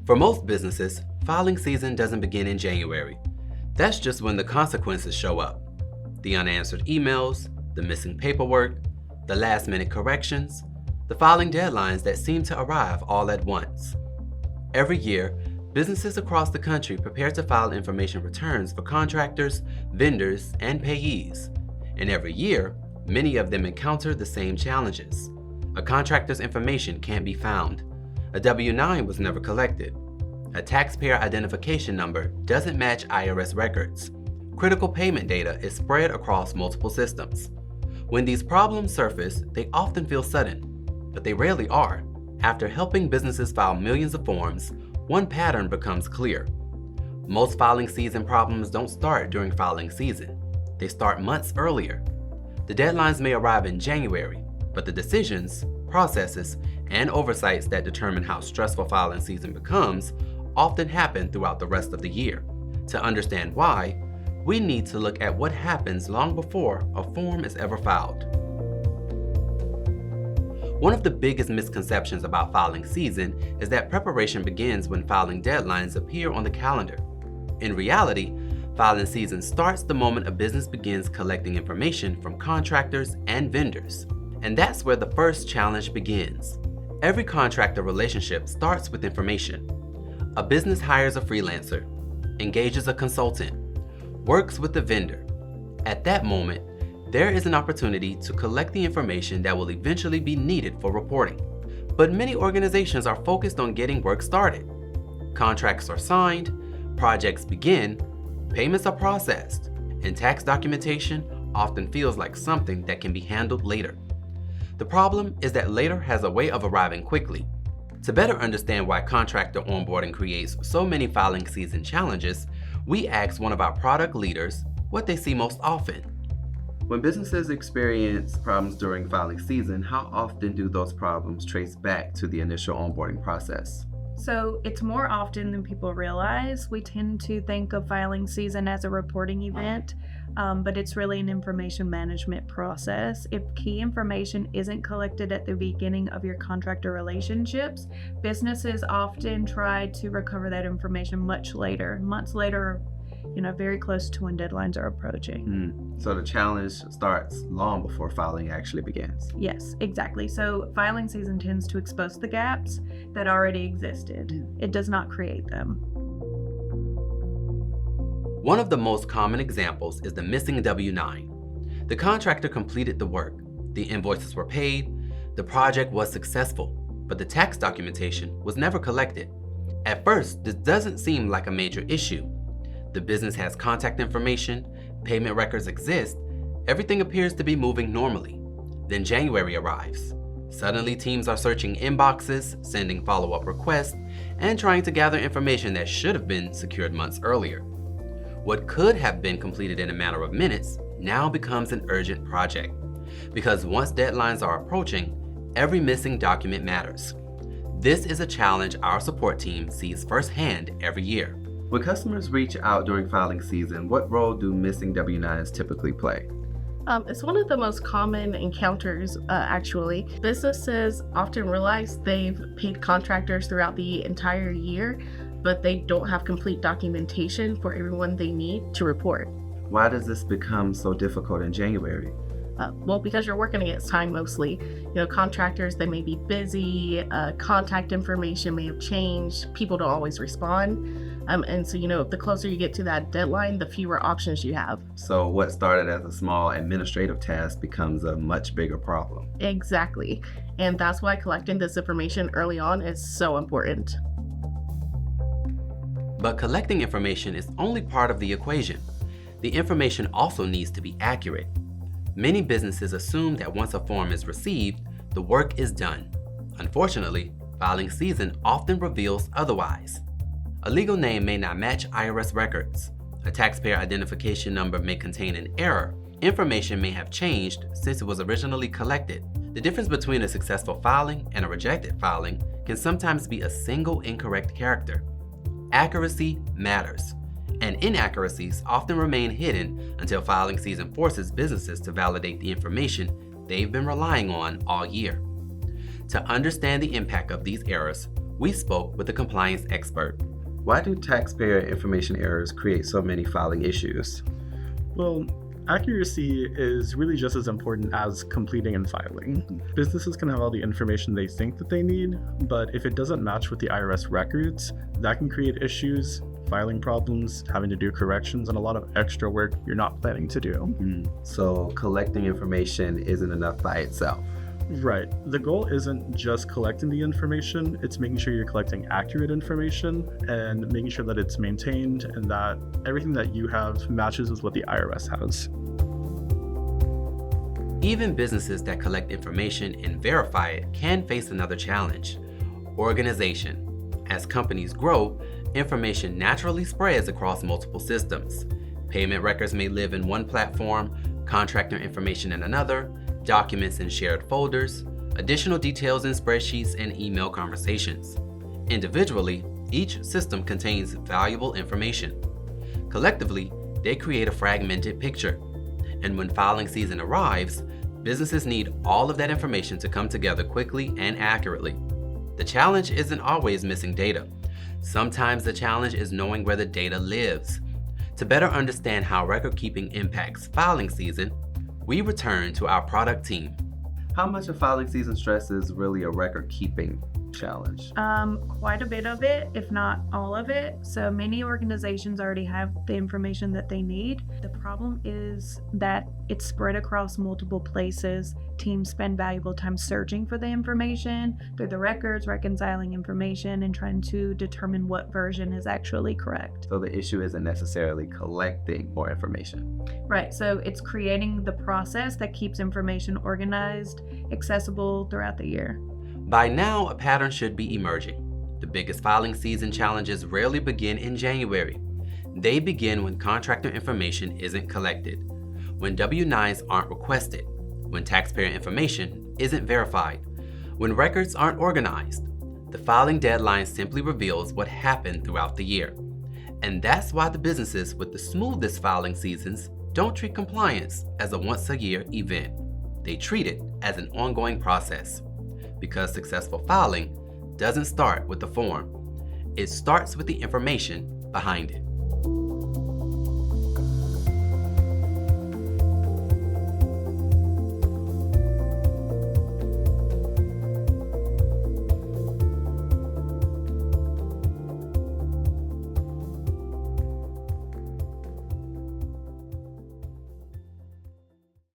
For most businesses, filing season doesn't begin in January. That's just when the consequences show up. The unanswered emails, the missing paperwork, the last-minute corrections, the filing deadlines that seem to arrive all at once. Every year, businesses across the country prepare to file information returns for contractors, vendors, and payees. And every year, many of them encounter the same challenges. A contractor's information can't be found. A W-9 was never collected. A taxpayer identification number doesn't match IRS records. Critical payment data is spread across multiple systems. When these problems surface, they often feel sudden, but they rarely are. After helping businesses file millions of forms, one pattern becomes clear. Most filing season problems don't start during filing season. They start months earlier. The deadlines may arrive in January, but the decisions, processes, and oversights that determine how stressful filing season becomes often happen throughout the rest of the year. To understand why, we need to look at what happens long before a form is ever filed. One of the biggest misconceptions about filing season is that preparation begins when filing deadlines appear on the calendar. In reality, filing season starts the moment a business begins collecting information from contractors and vendors. And that's where the first challenge begins. Every contractor relationship starts with information. A business hires a freelancer, engages a consultant, works with the vendor. At that moment, there is an opportunity to collect the information that will eventually be needed for reporting. But many organizations are focused on getting work started. Contracts are signed, projects begin, payments are processed, and tax documentation often feels like something that can be handled later. The problem is that later has a way of arriving quickly. To better understand why contractor onboarding creates so many filing season challenges, we asked one of our product leaders what they see most often. When businesses experience problems during filing season, how often do those problems trace back to the initial onboarding process? So it's more often than people realize. We tend to think of filing season as a reporting event, but it's really an information management process. If key information isn't collected at the beginning of your contractor relationships, businesses often try to recover that information much later, months later, very close to when deadlines are approaching. So the challenge starts long before filing actually begins. Yes, exactly. So filing season tends to expose the gaps that already existed. It does not create them. One of the most common examples is the missing W-9. The contractor completed the work, the invoices were paid, the project was successful, but the tax documentation was never collected. At first, this doesn't seem like a major issue. The business has contact information, payment records exist, everything appears to be moving normally. Then January arrives. Suddenly, teams are searching inboxes, sending follow-up requests, and trying to gather information that should have been secured months earlier. What could have been completed in a matter of minutes now becomes an urgent project. Because once deadlines are approaching, every missing document matters. This is a challenge our support team sees firsthand every year. When customers reach out during filing season, what role do missing W-9s typically play? It's one of the most common encounters, actually. Businesses often realize they've paid contractors throughout the entire year, but they don't have complete documentation for everyone they need to report. Why does this become so difficult in January? Well, because you're working against time mostly. Contractors, they may be busy, contact information may have changed, people don't always respond. And so, the closer you get to that deadline, the fewer options you have. So what started as a small administrative task becomes a much bigger problem. Exactly. And that's why collecting this information early on is so important. But collecting information is only part of the equation. The information also needs to be accurate. Many businesses assume that once a form is received, the work is done. Unfortunately, filing season often reveals otherwise. A legal name may not match IRS records. A taxpayer identification number may contain an error. Information may have changed since it was originally collected. The difference between a successful filing and a rejected filing can sometimes be a single incorrect character. Accuracy matters, and inaccuracies often remain hidden until filing season forces businesses to validate the information they've been relying on all year. To understand the impact of these errors, we spoke with a compliance expert. Why do taxpayer information errors create so many filing issues? Well, accuracy is really just as important as completing and filing. Businesses can have all the information they think that they need, but if it doesn't match with the IRS records, that can create issues, filing problems, having to do corrections, and a lot of extra work you're not planning to do. So collecting information isn't enough by itself. Right. The goal isn't just collecting the information, it's making sure you're collecting accurate information and making sure that it's maintained and that everything that you have matches with what the IRS has. Even businesses that collect information and verify it can face another challenge: organization. As companies grow, information naturally spreads across multiple systems. Payment records may live in one platform, contractor information in another, documents in shared folders, additional details in spreadsheets and email conversations. Individually, each system contains valuable information. Collectively, they create a fragmented picture. And when filing season arrives, businesses need all of that information to come together quickly and accurately. The challenge isn't always missing data. Sometimes the challenge is knowing where the data lives. To better understand how record keeping impacts filing season, we return to our product team. How much of filing season stress is really a record-keeping challenge? Quite a bit of it, if not all of it. So many organizations already have the information that they need. The problem is that it's spread across multiple places. Teams spend valuable time searching for the information through the records, reconciling information, and trying to determine what version is actually correct. So the issue isn't necessarily collecting more information. Right, so it's creating the process that keeps information organized, accessible throughout the year. By now, a pattern should be emerging. The biggest filing season challenges rarely begin in January. They begin when contractor information isn't collected, when W-9s aren't requested, when taxpayer information isn't verified, when records aren't organized. The filing deadline simply reveals what happened throughout the year. And that's why the businesses with the smoothest filing seasons don't treat compliance as a once-a-year event. They treat it as an ongoing process. Because successful filing doesn't start with the form. It starts with the information behind it.